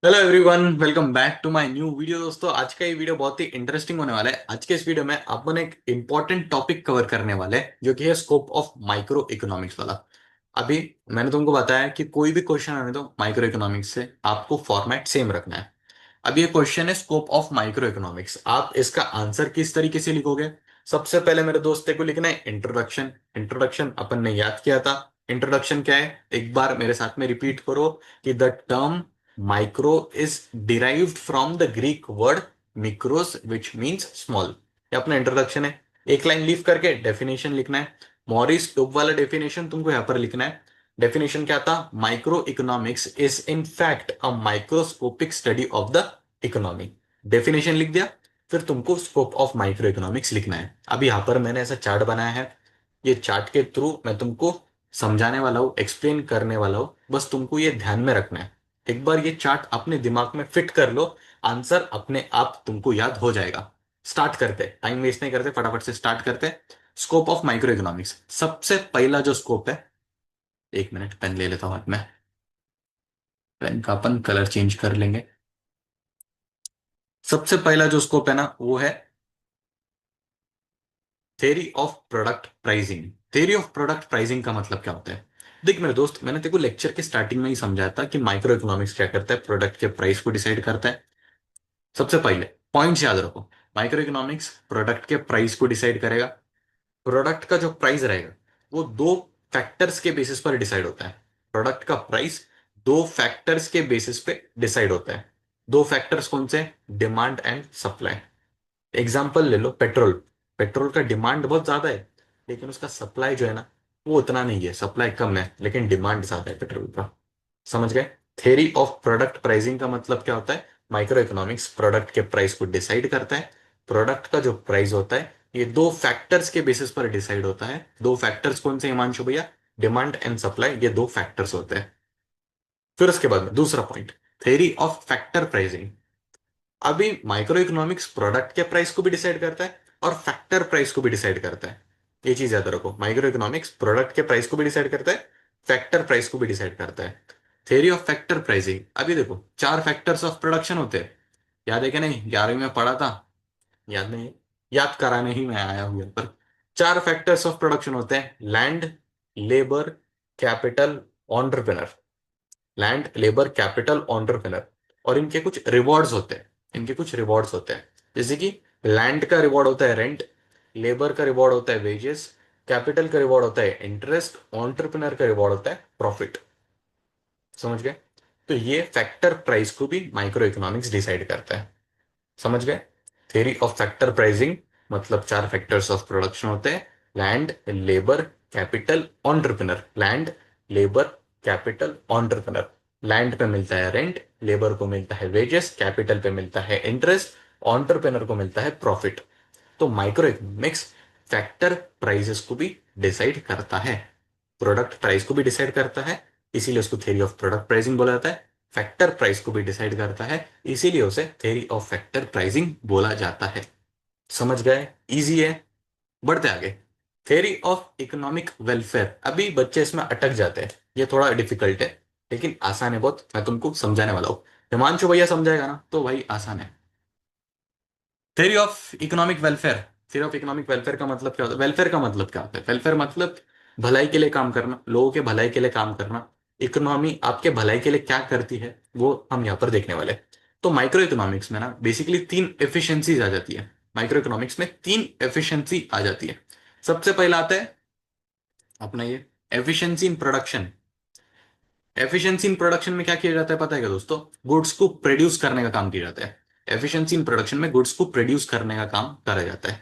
Hello everyone, welcome back to my new video. दोस्तों, आज का ये वीडियो बहुत ही इंटरेस्टिंग होने वाला है। आज के इस वीडियो में अपन एक इंपॉर्टेंट टॉपिक कवर करने वाले हैं, जो कि है स्कोप ऑफ माइक्रो इकोनॉमिक्स वाला। अभी मैंने तुमको बताया कि कोई भी क्वेश्चन आने दो माइक्रो इकोनॉमिक्स से, आपको फॉर्मेट सेम रखना है। अब ये क्वेश्चन है स्कोप ऑफ माइक्रो इकोनॉमिक्स, आप इसका आंसर किस तरीके से लिखोगे? सबसे पहले मेरे दोस्त को लिखना है इंट्रोडक्शन। इंट्रोडक्शन अपन ने याद किया था। इंट्रोडक्शन क्या है, एक बार मेरे साथ में रिपीट करो कि the term micro is derived from the Greek word mikros which means small. ये अपना इंट्रोडक्शन है। एक लाइन लीव करके डेफिनेशन लिखना है। मॉरिस टोब वाला डेफिनेशन तुमको यहां पर लिखना है। डेफिनेशन क्या था? Micro economics is in fact a microscopic study of the economy. Definition लिख दिया। फिर तुमको स्कोप ऑफ माइक्रो इकोनॉमिक्स लिखना है। अब यहां पर मैंने ऐसा चार्ट बनाया है। ये चार्ट के थ्रू मैं तुमको समझाने वाला हूँ, एक्सप्लेन करने वाला हूँ। बस तुमको ये ध्यान में रखना है। एक बार ये चार्ट अपने दिमाग में फिट कर लो, आंसर अपने आप तुमको याद हो जाएगा। स्टार्ट करते, टाइम वेस्ट नहीं करते, फटाफट से स्टार्ट करते। स्कोप ऑफ माइक्रो इकोनॉमिक्स, सबसे पहला जो स्कोप है, एक मिनट पेन ले लेता हूं हाथ में। पेन का अपन कलर चेंज कर लेंगे। सबसे पहला जो स्कोप है ना, वो है theory of product pricing. Theory of product pricing का मतलब क्या होता है? देख मेरे दोस्त, मैंने तेरे को लेक्चर के स्टार्टिंग में ही समझाया था कि माइक्रो इकोनॉमिक्स क्या करता है, प्रोडक्ट के प्राइस को डिसाइड करता है। सबसे पहले पॉइंट्स याद रखो। माइक्रो इकोनॉमिक्स प्रोडक्ट के प्राइस को डिसाइड करेगा। प्रोडक्ट का जो प्राइस रहेगा वो दो फैक्टर्स के बेसिस पर डिसाइड होता है। प्रोडक्ट का प्राइस दो फैक्टर्स के बेसिस पे डिसाइड होता है। दो फैक्टर्स कौन से? Demand and supply. एग्जाम्पल ले लो, पेट्रोल। पेट्रोल का डिमांड बहुत ज्यादा है, लेकिन उसका सप्लाई जो है ना, वो उतना नहीं है। सप्लाई कम है लेकिन डिमांड ज्यादा है पेट्रोल का। समझ गए? थ्योरी ऑफ प्रोडक्ट प्राइसिंग का मतलब क्या होता है? माइक्रो इकोनॉमिक्स प्रोडक्ट के प्राइस को डिसाइड करता है। प्रोडक्ट का जो प्राइस होता है, ये दो फैक्टर्स के बेसिस पर डिसाइड होता है। दो फैक्टर्स कौन से हिमांशु भैया? डिमांड एंड सप्लाई, ये दो फैक्टर्स होते हैं। फिर उसके बाद में दूसरा point, theory of factor pricing. अभी माइक्रो इकोनॉमिक्स प्रोडक्ट के प्राइस को भी डिसाइड करता है और फैक्टर प्राइस को भी डिसाइड करता है। ये चीज याद रखो, माइक्रो इकोनॉमिक्स प्रोडक्ट के प्राइस को भी डिसाइड करता है, फैक्टर प्राइस को भी डिसाइड करता है। थ्योरी ऑफ फैक्टर प्राइसिंग, अभी देखो चार फैक्टर्स ऑफ प्रोडक्शन होते हैं। याद है कि नहीं? 11वीं में पढ़ा था। याद नहीं है? याद कराने ही मैं आया हूं यहाँ पर। चार फैक्टर्स ऑफ प्रोडक्शन होते हैं: land, labour, capital, entrepreneur. Land, labour, capital, entrepreneur. और इनके कुछ रिवॉर्ड्स होते हैं। इनके कुछ रिवॉर्ड्स होते हैं, जैसे कि लैंड का रिवॉर्ड होता है रेंट, लेबर का रिवॉर्ड होता है वेजेस, कैपिटल का रिवॉर्ड होता है इंटरेस्ट, ऑन्टरप्रेनर का रिवॉर्ड होता है प्रॉफिट। समझ गए? तो ये फैक्टर प्राइस को भी माइक्रो इकोनॉमिक्स डिसाइड करता है। समझ गए? थ्योरी ऑफ फैक्टर प्राइसिंग मतलब चार फैक्टर्स ऑफ प्रोडक्शन होते हैं: land, labour, capital, entrepreneur. Land, labour, capital, entrepreneur. Land पे मिलता है रेंट, लेबर को मिलता है वेजेस, कैपिटल पे मिलता है इंटरेस्ट, ऑन्टरप्रेनर को मिलता है प्रॉफिट। तो माइक्रो इकोनॉमिक्स फैक्टर प्राइसेस को भी डिसाइड करता है, प्रोडक्ट प्राइस को भी डिसाइड करता है, इसीलिए उसको थ्योरी ऑफ प्रोडक्ट प्राइसिंग बोला जाता है। फैक्टर प्राइस को भी डिसाइड करता है, इसीलिए उसे थ्योरी ऑफ फैक्टर प्राइसिंग बोला जाता है। समझ गए? इजी है। बढ़ते आगे। थ्योरी ऑफ इकोनॉमिक वेलफेयर, अभी बच्चे इसमें अटक जाते हैं। ये थोड़ा डिफिकल्ट है लेकिन आसान है बहुत, मैं तुमको समझाने वाला हूँ। हिमांशु भैया समझाएगा ना, तो भाई आसान है। Theory of economic welfare. Theory of economic welfare का मतलब क्या होता है? वेलफेयर का मतलब क्या होता है? वेलफेयर मतलब भलाई के लिए काम करना, लोगों के भलाई के लिए काम करना। इकोनॉमी आपके भलाई के लिए क्या करती है, वो हम यहाँ पर देखने वाले हैं। तो माइक्रो इकोनॉमिक्स में ना बेसिकली तीन एफिशिएंसीज आ जाती है। माइक्रो इकोनॉमिक्स में तीन एफिशिएंसी आ जाती है। सबसे पहला आता है अपना ये efficiency in production. Efficiency in production में क्या किया जाता है पता है क्या दोस्तों? गुड्स को प्रोड्यूस करने का काम किया जाता है। एफिशिएंसी इन प्रोडक्शन में गुड्स को प्रोड्यूस करने का काम करा जाता है।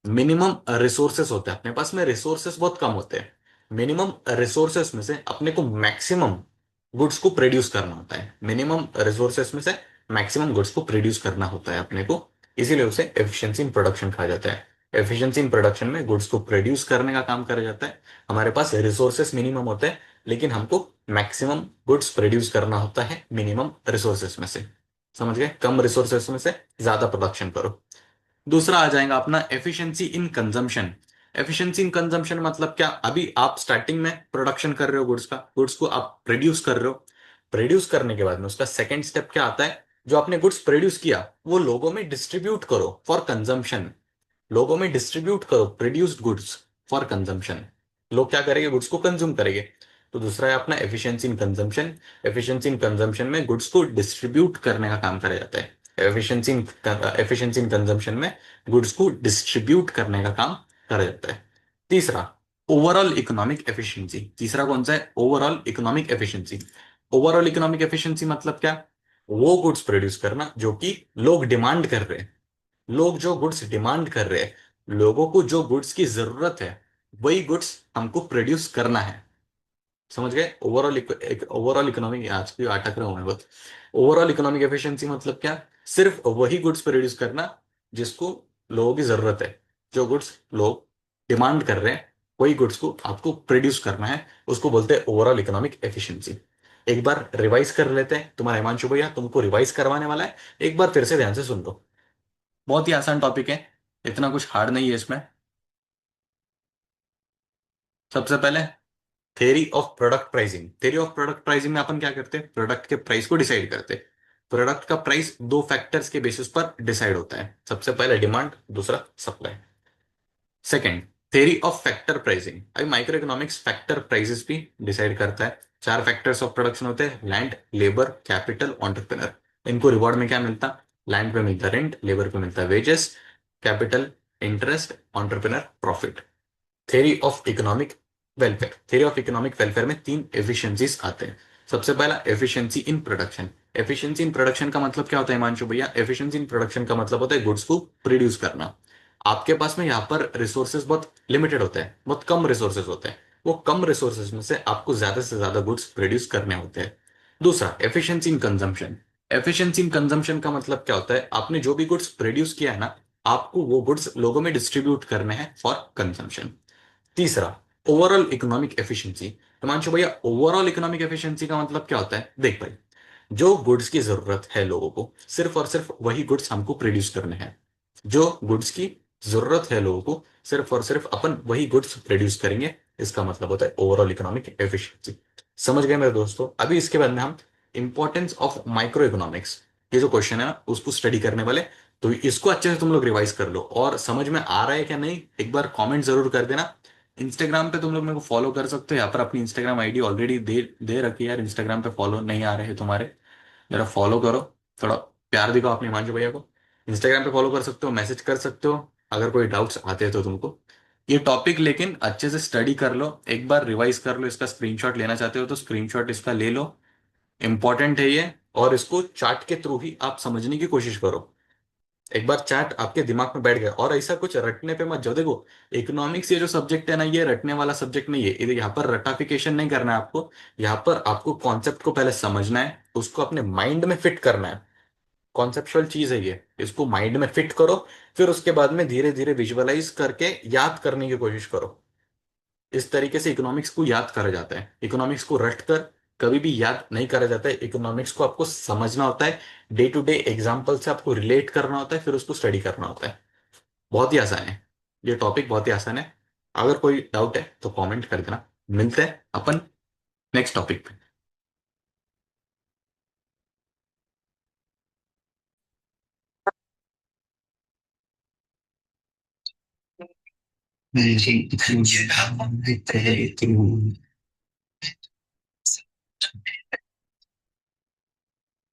मिनिमम रिसोर्सेस होते हैं अपने पास में, रिसोर्सेस बहुत कम होते हैं। मिनिमम रिसोर्सेस में से अपने को मैक्सिमम गुड्स को प्रोड्यूस करना होता है। मिनिमम रिसोर्सेस में से मैक्सिमम गुड्स को प्रोड्यूस करना होता है अपने को, इसीलिए उसे एफिशिएंसी इन प्रोडक्शन कहा जाता है। एफिशिएंसी इन प्रोडक्शन में गुड्स को प्रोड्यूस करने का काम करा जाता है। हमारे पास रिसोर्सेस मिनिमम होते हैं, लेकिन हमको मैक्सिमम गुड्स प्रोड्यूस करना होता है मिनिमम रिसोर्सेस में से। समझ गए? कम रिसोर्सेस में से ज्यादा प्रोडक्शन करो। दूसरा आ जाएगा अपना efficiency in consumption. Efficiency in consumption मतलब क्या? अभी आप स्टार्टिंग में प्रोडक्शन कर रहे हो गुड्स का, गुड्स को आप प्रोड्यूस कर रहे हो, प्रोड्यूस करने के बाद में उसका सेकंड स्टेप क्या आता है, जो आपने गुड्स प्रोड्यूस किया वो लोगों में डिस्ट्रीब्यूट करो फॉर कंजम्पशन। लोगों में डिस्ट्रीब्यूट करो प्रोड्यूस्ड गुड्स फॉर कंजम्पशन। लोग क्या करेंगे, गुड्स को कंज्यूम करेंगे। तो दूसरा है अपना efficiency in consumption. Efficiency in consumption में गुड्स को डिस्ट्रीब्यूट करने का काम करा जाता है। एफिशिएंसी इन कंजम्पशन में गुड्स को डिस्ट्रीब्यूट करने का काम करा जाता है। तीसरा, ओवरऑल इकोनॉमिक एफिशिएंसी। तीसरा कौन सा है, overall economic efficiency. Overall economic efficiency मतलब क्या, वो गुड्स प्रोड्यूस करना जो कि लोग डिमांड कर रहे हैं। लोग जो गुड्स डिमांड कर रहे हैं, लोगों को जो गुड्स की जरूरत है, वही गुड्स हमको प्रोड्यूस करना है। समझ गए, ओवरऑल इकोनॉमिक, आज की अटक रहा हूं मैं बहुत। ओवरऑल इकोनॉमिक एफिशिएंसी मतलब क्या, सिर्फ वही गुड्स प्रोड्यूस करना जिसको लोगों की जरूरत है। जो गुड्स लोग डिमांड कर रहे हैं, वही गुड्स को आपको प्रोड्यूस करना है, उसको बोलते हैं ओवरऑल इकोनॉमिक एफिशिएंसी। एक बार रिवाइज कर लेते हैं, तुम्हारा हिमांशु भैया तुमको रिवाइज करवाने वाला है, एक बार फिर से ध्यान से सुन लो। बहुत ही आसान टॉपिक है, इतना कुछ हार्ड नहीं है इसमें। सबसे पहले, theory of product pricing. Theory of product pricing में अपन क्या करते हैं, प्रोडक्ट के प्राइस को डिसाइड करते हैं। प्रोडक्ट का प्राइस दो फैक्टर्स के बेसिस पर डिसाइड होता है, सबसे पहले डिमांड, दूसरा supply. Second, theory of factor pricing. अभी माइक्रो इकोनॉमिक्स फैक्टर प्राइसेस भी डिसाइड करता है। चार फैक्टर्स ऑफ प्रोडक्शन होते हैं, लैंड, लेबर, कैपिटल, एंटरप्रेन्योर। इनको रिवॉर्ड में क्या मिलता, लैंड पे मिलता रेंट, लेबर पे मिलता wages, capital interest, entrepreneur profit. Theory of economic welfare. Theory of economic welfare में तीन एफिशिएंसीज आते हैं। सबसे पहला, efficiency in production. Efficiency in production का मतलब क्या होता है हिमांशु भैया, एफिशिएंसी इन प्रोडक्शन का मतलब होता है गुड्स को प्रोड्यूस करना। आपके पास में यहाँ पर रिसोर्सेज बहुत लिमिटेड होते हैं, बहुत कम रिसोर्सेज होते हैं। वो कम रिसोर्सेज में से आपको ज्यादा से ज्यादा गुड्स प्रोड्यूस करने होते हैं। दूसरा, efficiency in consumption. Efficiency in consumption का मतलब क्या होता है, आपने जो भी गुड्स प्रोड्यूस किया है ना, आपको वो गुड्स लोगों में डिस्ट्रीब्यूट करने हैं फॉर कंजम्पशन। तीसरा, ओवरऑल इकोनॉमिक एफिशिएंसी। हिमांशु भैया ओवरऑल इकोनॉमिक एफिशिएंसी का मतलब क्या होता है, देख भाई, जो गुड्स की जरूरत है लोगों को, सिर्फ और सिर्फ वही गुड्स हमको प्रोड्यूस करने हैं। जो गुड्स की जरूरत है लोगों को, सिर्फ और सिर्फ अपन वही गुड्स प्रोड्यूस करेंगे। इसका मतलब होता है ओवरऑल इकोनॉमिक एफिशिएंसी। समझ गए मेरे दोस्तों। अभी इसके बाद में हम इंपॉर्टेंस ऑफ माइक्रो इकोनॉमिक्स, ये जो क्वेश्चन है ना उसको स्टडी करने वाले। तो इसको अच्छे से तुम लोग रिवाइज कर लो, और समझ में आ रहा है क्या नहीं एक बार कमेंट जरूर कर देना। इंस्टाग्राम पे तुम लोग मेरे को फॉलो कर सकते हो, यहाँ पर अपनी इंस्टाग्राम आईडी ऑलरेडी दे दे रखी है यार। इंस्टाग्राम पे फॉलो नहीं आ रहे हैं तुम्हारे, मेरा फॉलो करो। थोड़ा प्यार दिखाओ अपने हिमांशु भैया को। इंस्टाग्राम पे फॉलो कर सकते हो, मैसेज कर सकते हो अगर कोई डाउट्स आते हैं तो तुमको। ये टॉपिक लेकिन अच्छे से स्टडी कर लो, एक बार रिवाइज कर लो। इसका स्क्रीनशॉट लेना चाहते हो तो स्क्रीनशॉट इसका ले लो, इंपॉर्टेंट है ये। और इसको चार्ट के थ्रू ही आप समझने की कोशिश करो। एक बार चैट आपके दिमाग में बैठ गया, और ऐसा कुछ रटने पे मत जाओ। देखो, इकोनॉमिक्स ये जो सब्जेक्ट है ना, ये रटने वाला सब्जेक्ट नहीं है। यहाँ पर रटाफिकेशन नहीं करना है आपको। यहाँ पर आपको कॉन्सेप्ट को पहले समझना है, उसको अपने माइंड में फिट करना है। कॉन्सेप्चुअल चीज है ये, इसको माइंड में फिट करो। फिर उसके बाद में धीरे धीरे विजुअलाइज करके याद करने की कोशिश करो। इस तरीके से इकोनॉमिक्स को याद करा जाता है। इकोनॉमिक्स को रट कर कभी भी याद नहीं करा जाता है। इकोनॉमिक्स को आपको समझना होता है, डे टू डे एग्जाम्पल से आपको रिलेट करना होता है, फिर उसको स्टडी करना होता है। बहुत ही आसान है, ये टॉपिक बहुत ही आसान है। अगर कोई डाउट है तो कमेंट कर देना। मिलते हैं अपन नेक्स्ट टॉपिक पे।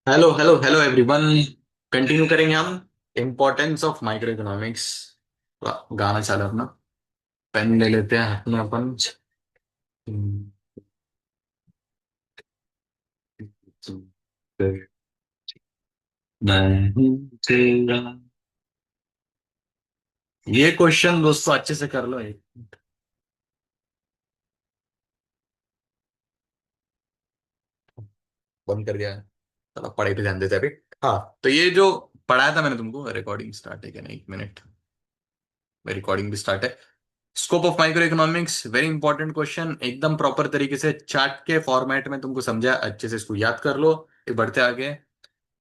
Hello hello hello everyone, continue करेंगे हम इंपॉर्टेंस ऑफ माइक्रो इकोनॉमिक्स। गाना चालू अपना, पेन ले लेते हैं हाथ में अपन। मैं हूं तेरा। ये क्वेश्चन दोस्तों अच्छे से कर लो एक। बंद कर दिया है, चलो पढ़ाई पे ध्यान देते हैं अभी। हाँ, तो ये जो पढ़ाया था मैंने तुमको, रिकॉर्डिंग स्टार्ट है क्या नहीं, एक मिनट। मेरी रिकॉर्डिंग भी स्टार्ट है। Scope of micro economics, very important question, एकदम प्रॉपर तरीके से चार्ट के फॉर्मेट में तुमको समझा, अच्छे से इसको याद कर लो। ये बढ़ते आगे।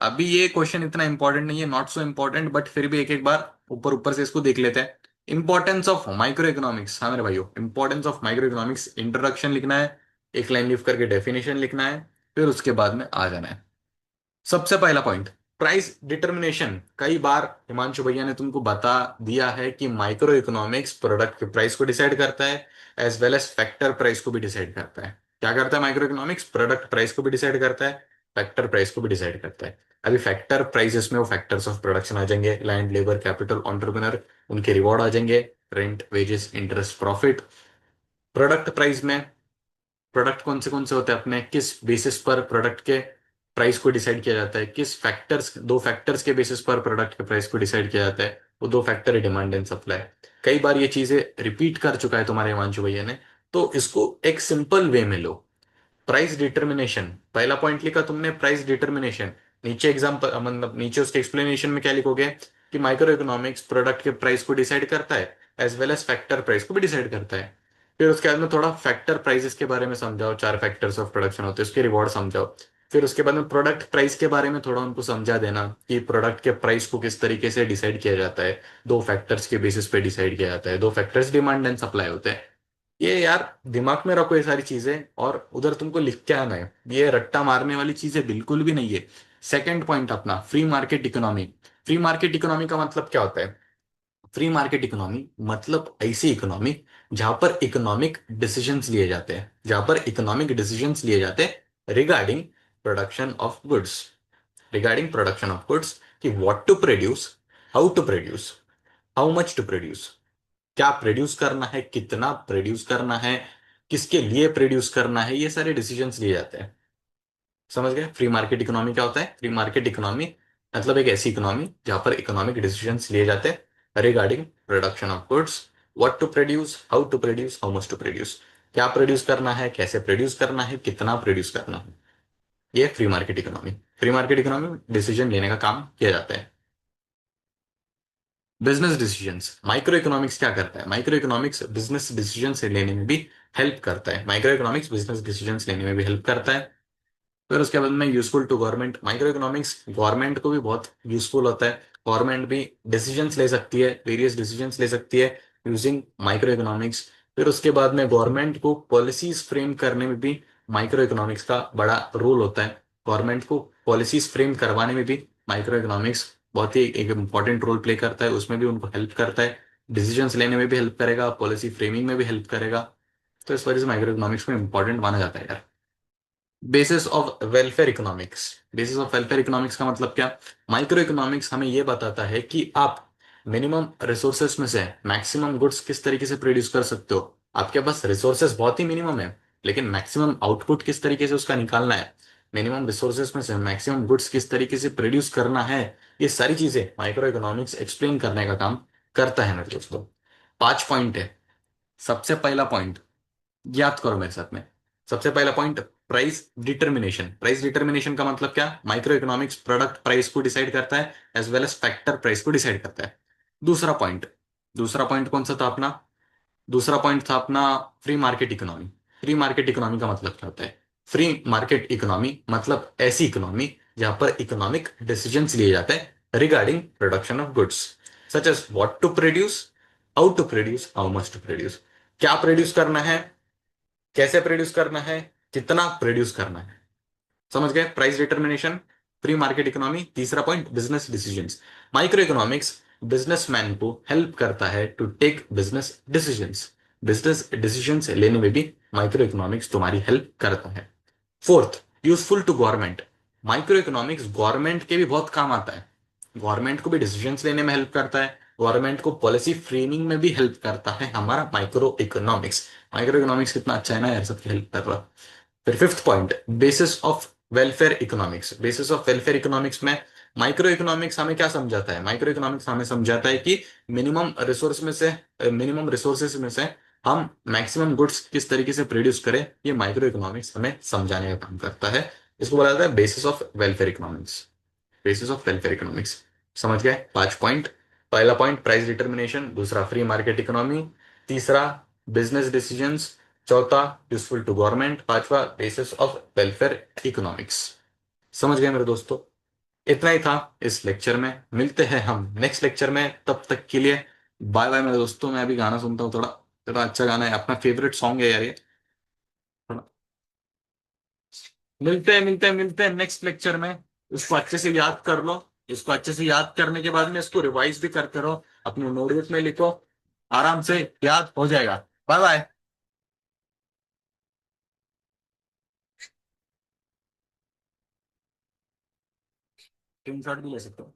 अभी ये क्वेश्चन इतना इंपॉर्टेंट नहीं है, नॉट सो इंपॉर्टेंट, बट फिर भी एक एक बार ऊपर ऊपर से इसको देख लेते हैं। इंपॉर्टेंस ऑफ माइक्रो इकोनॉमिक्स, हाँ मेरे भाइयों, importance of micro economics, introduction लिखना है, एक लाइन लिख करके डेफिनेशन लिखना है, फिर उसके बाद में आ जाना है। सबसे पहला पॉइंट, प्राइस डिटर्मिनेशन। कई बार हिमांशु भैया ने तुमको बता दिया है कि माइक्रो इकोनॉमिक्स प्रोडक्ट के प्राइस को डिसाइड करता है, as well as factor price को भी डिसाइड करता है। क्या करता है माइक्रो इकोनॉमिक्स? प्रोडक्ट प्राइस को भी डिसाइड करता है, फैक्टर प्राइस को भी डिसाइड करता है। अभी फैक्टर प्राइसेस में वो फैक्टर्स ऑफ प्रोडक्शन आ जाएंगे, लैंड, लेबर, कैपिटल, एंटरप्रेन्योर, उनके रिवॉर्ड आ जाएंगे, rent, wages, interest, profit. Product price में प्रोडक्ट कौन से होते हैं अपने, किस बेसिस पर प्रोडक्ट के प्राइस को डिसाइड किया जाता है, किस फैक्टर्स, दो फैक्टर्स के बेसिस पर प्रोडक्ट के प्राइस को डिसाइड किया जाता है। वो दो फैक्टर है डिमांड एंड सप्लाई। कई बार ये चीजें रिपीट कर चुका है तुम्हारे हिमांशु भैया ने, तो इसको एक सिंपल वे में लो। प्राइस डिटर्मिनेशन, पहला पॉइंट लिखा तुमने प्राइस डिटर्मिनेशन, नीचे एग्जाम्पल मतलब नीचे उसके एक्सप्लेनेशन में क्या लिखोगे कि माइक्रो इकोनॉमिक्स प्रोडक्ट के प्राइस को डिसाइड करता है, as well as factor price को भी डिसाइड करता है। फिर उसके बाद में थोड़ा फैक्टर प्राइसेस के बारे में समझाओ, चार फैक्टर्स ऑफ प्रोडक्शन होते हैं उसके रिवॉर्ड समझाओ। फिर उसके बाद में प्रोडक्ट प्राइस के बारे में थोड़ा उनको समझा देना कि प्रोडक्ट के प्राइस को किस तरीके से डिसाइड किया जाता है। दो फैक्टर्स के बेसिस पे डिसाइड किया जाता है, दो फैक्टर्स डिमांड एंड सप्लाई होते हैं। ये यार दिमाग में रखो ये सारी चीजें, और उधर तुमको लिख के आना है, ये रट्टा मारने वाली चीजें बिल्कुल भी नहीं है। सेकंड पॉइंट अपना free market economy. Free market economy का मतलब क्या होता है? फ्री मार्केट इकोनॉमी मतलब ऐसी इकोनॉमी जहां पर इकोनॉमिक डिसीजंस लिए जाते हैं, जहां पर इकोनॉमिक डिसीजंस लिए जाते हैं regarding production of goods, regarding production of goods, कि what to produce, how to produce, how much to produce, क्या प्रोड्यूस करना है, कितना प्रोड्यूस करना है, किसके लिए प्रोड्यूस करना है, ये सारे डिसीजंस लिए जाते हैं। समझ गए फ्री मार्केट इकोनॉमी क्या होता है? फ्री मार्केट इकोनॉमी मतलब एक ऐसी इकोनॉमी जहां पर इकोनॉमिक डिसीजंस लिए जाते हैं regarding production of goods, what to produce, how to produce, how much to produce, क्या प्रोड्यूस करना है, कैसे प्रोड्यूस करना है, कितना प्रोड्यूस करना है। ये free market economy. Free market economy में डिसीजन लेने का काम किया जाता है। बिजनेस डिसीजंस, माइक्रो इकोनॉमिक्स क्या करता है? माइक्रो इकोनॉमिक्स बिजनेस डिसीजन लेने में भी हेल्प करता है, माइक्रो इकोनॉमिक्स बिजनेस डिसीजन लेने में भी हेल्प करता है। फिर उसके बाद में useful to government, micro economics government को भी बहुत यूजफुल होता है। गवर्नमेंट भी डिसीजंस ले सकती है, वेरियस डिसीजंस ले सकती है यूजिंग माइक्रो इकोनॉमिक्स। फिर उसके बाद में गवर्नमेंट को पॉलिसीज फ्रेम करने में भी माइक्रो इकोनॉमिक्स का बड़ा रोल होता है। गवर्नमेंट को पॉलिसीज फ्रेम करवाने में भी माइक्रो इकोनॉमिक्स बहुत ही एक इंपॉर्टेंट रोल प्ले करता है, उसमें भी उनको हेल्प करता है। डिसीजंस लेने में भी हेल्प करेगा, पॉलिसी फ्रेमिंग में भी हेल्प करेगा। तो इस वजह से माइक्रो इकोनॉमिक्स में इंपॉर्टेंट माना जाता है यार। Basis of welfare economics, basis of welfare economics का मतलब क्या? माइक्रो इकोनॉमिक्स हमें यह बताता है कि आप मिनिमम रिसोर्सेस में से मैक्सिमम गुड्स किस तरीके से प्रोड्यूस कर सकते हो। आपके पास रिसोर्सेस बहुत ही मिनिमम है, लेकिन मैक्सिमम आउटपुट किस तरीके से उसका निकालना है, मिनिमम रिसोर्सेस में से मैक्सिमम गुड्स किस तरीके से प्रोड्यूस करना है, ये सारी चीजें माइक्रो इकोनॉमिक्स एक्सप्लेन करने का काम करता है मेरे दोस्तों। 5 पॉइंट है। सबसे पहला पॉइंट याद करो मेरे साथ में। सबसे पहला point, price determination. Price determination का मतलब क्या? माइक्रो इकोनॉमिक्स प्रोडक्ट प्राइस को डिसाइड करता है, as well as factor price को डिसाइड करता है। दूसरा पॉइंट, दूसरा पॉइंट कौन सा था अपना? दूसरा पॉइंट था अपना free market economy. Free market economy का मतलब क्या होता है? फ्री मार्केट इकोनॉमी मतलब ऐसी इकोनॉमी जहां पर इकोनॉमिक डिसीजंस लिए जाते हैं regarding production of goods, such as what to produce, how to produce, how much to produce, क्या प्रोड्यूस करना है, कैसे प्रोड्यूस करना है, कितना प्रोड्यूस करना है। समझ गए price determination, free market economy. तीसरा point business decisions. Micro economics businessman को हेल्प करता है to take business decisions. Business decisions लेने में भी माइक्रो इकोनॉमिक्स तुम्हारी हेल्प करता है। Fourth, useful to government. Micro economics government के भी बहुत काम आता है। गवर्नमेंट को भी डिसीजंस लेने में हेल्प करता है, गवर्नमेंट को पॉलिसी फ्रेमिंग में भी हेल्प करता है हमारा माइक्रो इकोनॉमिक्स। माइक्रो इकोनॉमिक्स कितना अच्छा है ना यार, सबकी हेल्प कर रहा है। फिर fifth point, basis of welfare economics. Basis of welfare economics में माइक्रो इकोनॉमिक्स हमें क्या समझाता है? माइक्रो इकोनॉमिक्स हमें समझाता है कि मिनिमम रिसोर्सेस में से हम मैक्सिमम गुड्स किस तरीके से प्रोड्यूस करें, ये माइक्रो इकोनॉमिक्स हमें समझाने का काम करता है। इसको बोला जाता है basis of welfare economics. Basis of welfare economics. समझ गए 5 पॉइंट? पहला पॉइंट प्राइस डिटर्मिनेशन, दूसरा फ्री मार्केट इकोनॉमी, तीसरा बिजनेस डिसीजंस, चौथा यूजफुल टू गवर्नमेंट, पांचवा बेसिस ऑफ वेलफेयर इकोनॉमिक्स। समझ गए मेरे दोस्तों? इतना ही था इस लेक्चर में, मिलते हैं हम नेक्स्ट लेक्चर में, तब तक के लिए बाय बाय मेरे दोस्तों। मैं अभी गाना सुनता हूँ थोड़ा, थोड़ा अच्छा गाना है, अपना फेवरेट सॉन्ग है यार ये। थोड़ा मिलते हैं नेक्स्ट लेक्चर में। इसको अच्छे से याद कर लो। इसको अच्छे से याद करने के बाद में इसको रिवाइज भी करते रहो, अपने नोटबुक में लिखो, आराम से याद हो जाएगा। Bye bye. स्क्रीनशॉट भी ले सकते हो।